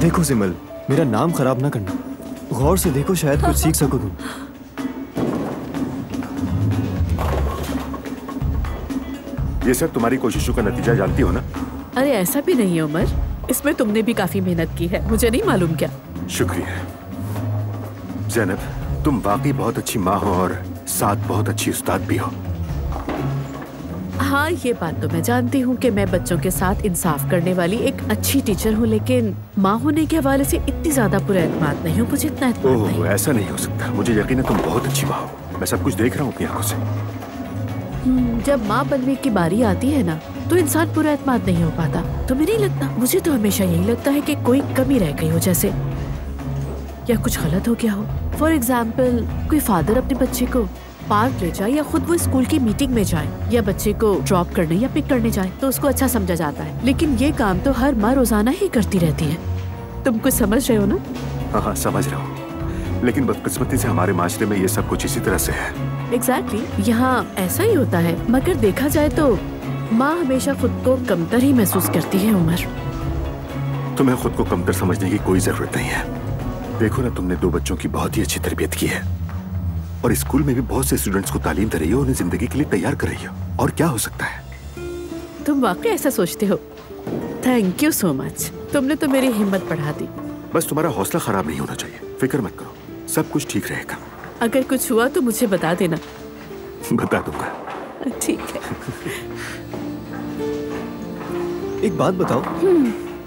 देखो सिमल, मेरा नाम खराब ना करना, गौर से देखो, शायद कुछ सीख सको तुम। ये सब तुम्हारी कोशिशों का नतीजा जानती हो ना? अरे ऐसा भी नहीं है उमर, इसमें तुमने भी काफी मेहनत की है, मुझे नहीं मालूम क्या। शुक्रिया ज़ैनब, तुम वाकई बहुत अच्छी माँ हो और साथ बहुत अच्छी उस्ताद भी हो। हाँ, ये बात तो मैं जानती हूँ कि मैं बच्चों के साथ इंसाफ करने वाली एक अच्छी टीचर हूँ, लेकिन माँ होने के हवाले से इतनी ज्यादा पुरएतमाद नहीं हूँ, मुझे इतना एतमाद नहीं। ओह, ऐसा नहीं हो सकता, मुझे यकीन है तुम बहुत अच्छी माँ हो, मैं सब कुछ देख रहा हूँ अपनी आंखों से। जब माँ बनने की बारी आती है ना, तो इंसान पूरा एतमाद नहीं हो पाता। तुम्हें नहीं लगता? मुझे तो हमेशा यही लगता है कि कोई कमी रह गई हो जैसे, या कुछ गलत हो गया हो। फॉर एग्जाम्पल, कोई फादर अपने बच्चे को पार्क ले जाए या खुद वो स्कूल की मीटिंग में जाए या बच्चे को ड्रॉप करने या पिक करने जाए तो उसको अच्छा समझा जाता है, लेकिन ये काम तो हर माँ रोजाना ही करती रहती है। तुम कुछ समझ रहे हो ना? हाँ हाँ समझ रहा हूँ, लेकिन बदकिस्मती से हमारे माशरे में ये सब कुछ इसी तरह से है। एग्जैक्टली, यहाँ ऐसा ही होता है, मगर देखा जाए तो माँ हमेशा खुद को कमतर ही महसूस करती है। उमर, तुम्हें खुद को कमतर समझने की कोई जरूरत नहीं है। देखो ना, तुमने 2 बच्चों की बहुत ही अच्छी तरबियत की है और स्कूल में भी बहुत से स्टूडेंट्स को तालीम दे रही हो, उन्हें जिंदगी के लिए तैयार कर रही हो, और क्या हो सकता है? तुम वाकई ऐसा सोचते हो? थैंक यू सो मच, तुमने तो मेरी हिम्मत बढ़ा दी। बस तुम्हारा हौसला खराब नहीं होना चाहिए, फिक्र मत करो, सब कुछ ठीक रहेगा। अगर कुछ हुआ तो मुझे बता देना। बता दूंगा। ठीक है। एक बात बताओ,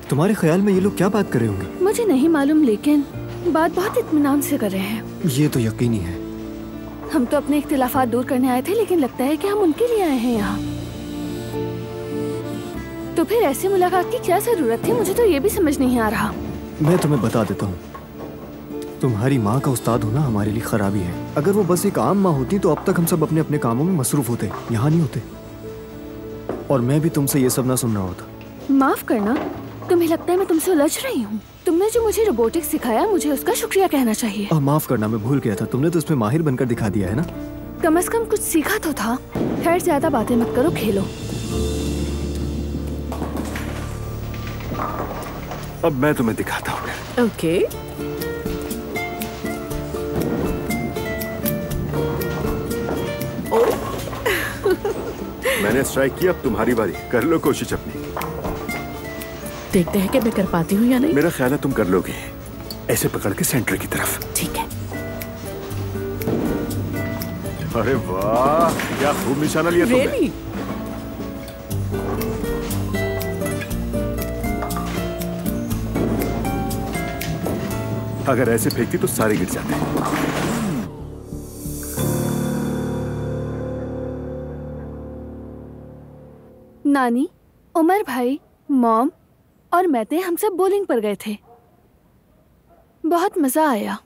तुम्हारे ख्याल में ये लोग क्या बात कर रहे होंगे? मुझे नहीं मालूम, लेकिन बात बहुत इत्मीनान से कर रहे हैं। ये तो यकीनी है। हम तो अपने इख्तिलाफात दूर करने आए थे, लेकिन लगता है कि हम उनके लिए आए हैं यहाँ। तो फिर ऐसी मुलाकात की क्या जरूरत थी? मुझे तो ये भी समझ नहीं आ रहा। मैं तुम्हें बता देता हूँ, तुम्हारी माँ का उस्ताद होना हमारे लिए खराबी है। अगर वो बस एक आम माँ होती तो अब तक हम सब अपने अपने कामों में मसरूफ होते, यहाँ नहीं होते, और मैं भी तुमसे ये सब ना सुन रहा होता। माफ करना, तुम्हें लगता है मैं तुमसे उलझ रही हूँ? तुमने जो मुझे रोबोटिक्स सिखाया, मुझे उसका शुक्रिया कहना चाहिए। माफ करना, मैं भूल गया था, तुमने तो इसमें माहिर बनकर दिखा दिया है ना। कम से कम कुछ सीखा तो था। खैर, ज्यादा बातें मत करो, खेलो। अब मैं तुम्हें दिखाता हूँ। ओके। मैंने स्ट्राइक किया, अब तुम्हारी बारी, कर लो कोशिश अपनी। देखते हैं कि मैं कर पाती हूँ या नहीं। मेरा ख्याल है तुम कर लोगे, ऐसे पकड़ के सेंटर की तरफ। ठीक है। अरे वाह, क्या खूब निशाना लिया तुमने। Really? अगर ऐसे फेंकती तो सारे गिर जाते। नानी, उमर भाई, मॉम और मैं हम सब बोलिंग पर गए थे। बहुत मजा आया।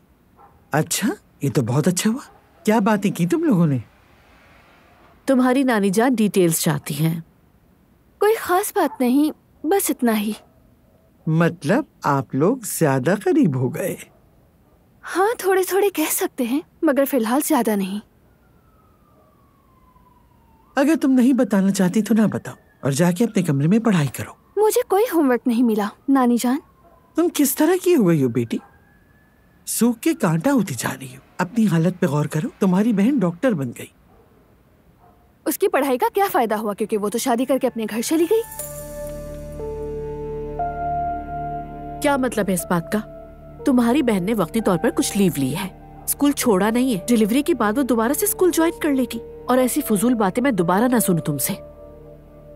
अच्छा, ये तो बहुत अच्छा हुआ। क्या बातें की तुम लोगों ने? तुम्हारी नानी जान डिटेल्स चाहती हैं। कोई खास बात नहीं, बस इतना ही। मतलब आप लोग ज्यादा करीब हो गए? हाँ, थोड़े थोड़े कह सकते हैं, मगर फिलहाल ज्यादा नहीं। अगर तुम नहीं बताना चाहती तो ना बताओ और जाके अपने कमरे में पढ़ाई करो। मुझे कोई होमवर्क नहीं मिला नानी जान। तुम किस तरह की हो गई हो बेटी? सूख के कांटा होती जा रही हो। अपनी हालत पे गौर करो। तुम्हारी बहन डॉक्टर बन गई। उसकी पढ़ाई का क्या फायदा हुआ, क्योंकि वो तो शादी करके अपने घर चली गई। क्या मतलब है इस बात का? तुम्हारी बहन ने वक्ती तौर पर कुछ लीव ली है, स्कूल छोड़ा नहीं है। डिलीवरी के बाद वो दोबारा से स्कूल ज्वाइन कर लेगी। और ऐसी फजूल बातें मैं दोबारा ना सुनूं तुमसे।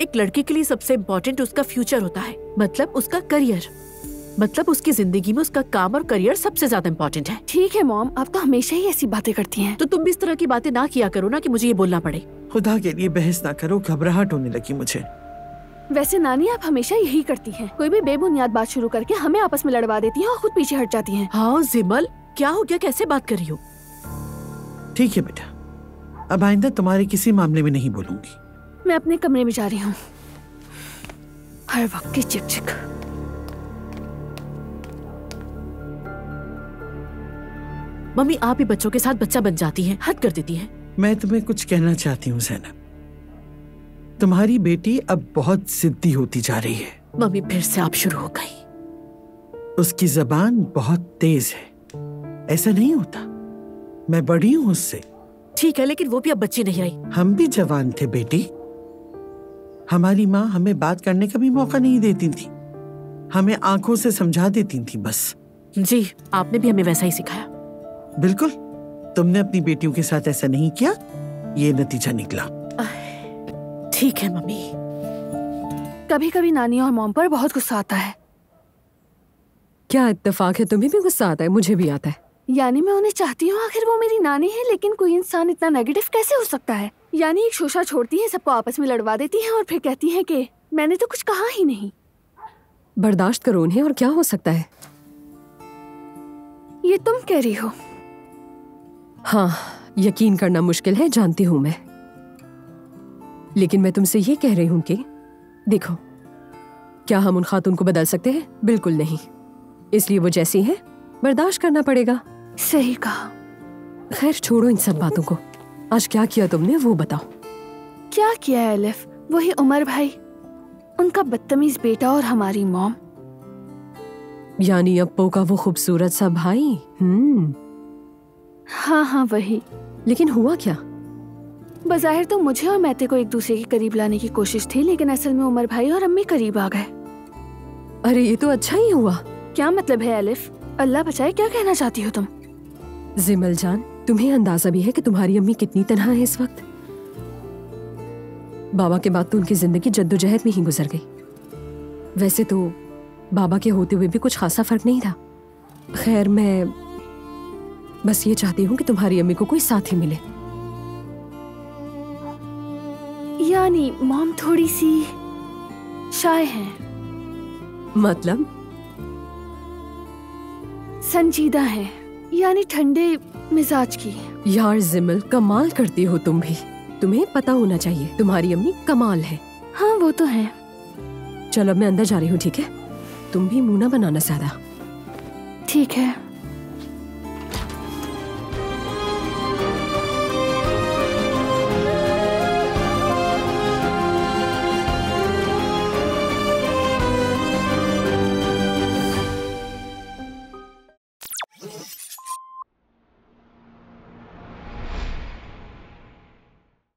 एक लड़की के लिए सबसे इम्पोर्टेंट उसका फ्यूचर होता है, मतलब उसका करियर। मतलब उसकी जिंदगी में उसका काम और करियर सबसे ज्यादा इम्पोर्टेंट है। ठीक है मॉम, आप तो हमेशा ही ऐसी बातें करती हैं। तो तुम भी इस तरह की बातें ना किया करो ना कि मुझे ये बोलना पड़े। खुदा के लिए बहस ना करो, घबराहट होने लगी मुझे। वैसे नानी, आप हमेशा यही करती हैं। कोई भी बेबुनियाद बात शुरू करके हमें आपस में लड़वा देती हैं और खुद पीछे हट जाती हैं। हाँ जिमल, क्या हो गया? कैसे बात कर रही हो? ठीक है बेटा, अब आइंदा तुम्हारे किसी मामले में नहीं बोलूंगी। मैं अपने कमरे में जा रही हूँ। हर वक्त की चिक चिक। मम्मी, आप ही बच्चों के साथ बच्चा बन जाती हैं, हद कर देती हैं। मैं तुम्हें कुछ कहना चाहती हूँ ज़ैनब। तुम्हारी बेटी अब बहुत जिद्दी होती जा रही है। मम्मी, फिर से आप शुरू हो गई। उसकी जबान बहुत तेज है, ऐसा नहीं होता। मैं बड़ी हूं उससे। ठीक है, लेकिन वो भी अब बच्ची नहीं रही। हम भी जवान थे बेटी। हमारी माँ हमें बात करने का भी मौका नहीं देती थी, हमें आंखों से समझा देती थी बस। जी, आपने भी हमें वैसा ही सिखाया। बिल्कुल, तुमने अपनी बेटियों के साथ ऐसा नहीं किया, ये नतीजा निकला। ठीक है मम्मी। कभी कभी नानी और मॉम पर बहुत गुस्सा आता है। क्या इत्तेफाक है, तुम्हें भी गुस्सा आता है? मुझे भी आता है। यानी मैं उन्हें चाहती हूँ, आखिर वो मेरी नानी है, लेकिन कोई इंसान इतना नेगेटिव कैसे हो सकता है? यानी एक शोशा छोड़ती है, सबको आपस में लड़वा देती है और फिर कहती है कि मैंने तो कुछ कहा ही नहीं। बर्दाश्त करो उन्हें, और क्या हो सकता है। ये तुम कह रही हो? हाँ, यकीन करना मुश्किल है, जानती हूं मैं, लेकिन मैं तुमसे ये कह रही हूं कि देखो, क्या हम उन खातून को बदल सकते हैं? बिल्कुल नहीं। इसलिए वो जैसी है बर्दाश्त करना पड़ेगा। सही कहा। खैर छोड़ो इन सब बातों को। आज क्या किया तुमने वो बताओ। क्या किया है एलिफ? वही उमर भाई, उनका बदतमीज बेटा और हमारी मॉम। यानी अप्पो का वो खूबसूरत सा भाई। हाँ हाँ वही। लेकिन हुआ क्या? बज़ाहिर तो मुझे और मैते को एक दूसरे के करीब लाने की कोशिश थी, लेकिन असल में उमर भाई और अम्मी करीब आ गए। अरे ये तो अच्छा ही हुआ। क्या मतलब है एलिफ? अल्लाह बचाए, क्या कहना चाहती हो तुम? जिमल जान, तुम्हें अंदाजा भी है कि तुम्हारी अम्मी कितनी तन्हा है इस वक्त? बाबा के बाद तो उनकी जिंदगी जद्दोजहद में ही गुजर गई। वैसे तो बाबा के होते हुए भी कुछ खासा फर्क नहीं था। खैर, मैं बस ये चाहती हूँ कि तुम्हारी अम्मी को कोई साथी मिले। यानी मॉम थोड़ी सी शाय है। मतलब? संजीदा है, यानी ठंडे मिजाज की। यार जिमल, कमाल करती हो तुम भी। तुम्हें पता होना चाहिए, तुम्हारी अम्मी कमाल है। हाँ वो तो है। चलो अब मैं अंदर जा रही हूँ, ठीक है? तुम भी मुंह ना बनाना ज्यादा। ठीक है।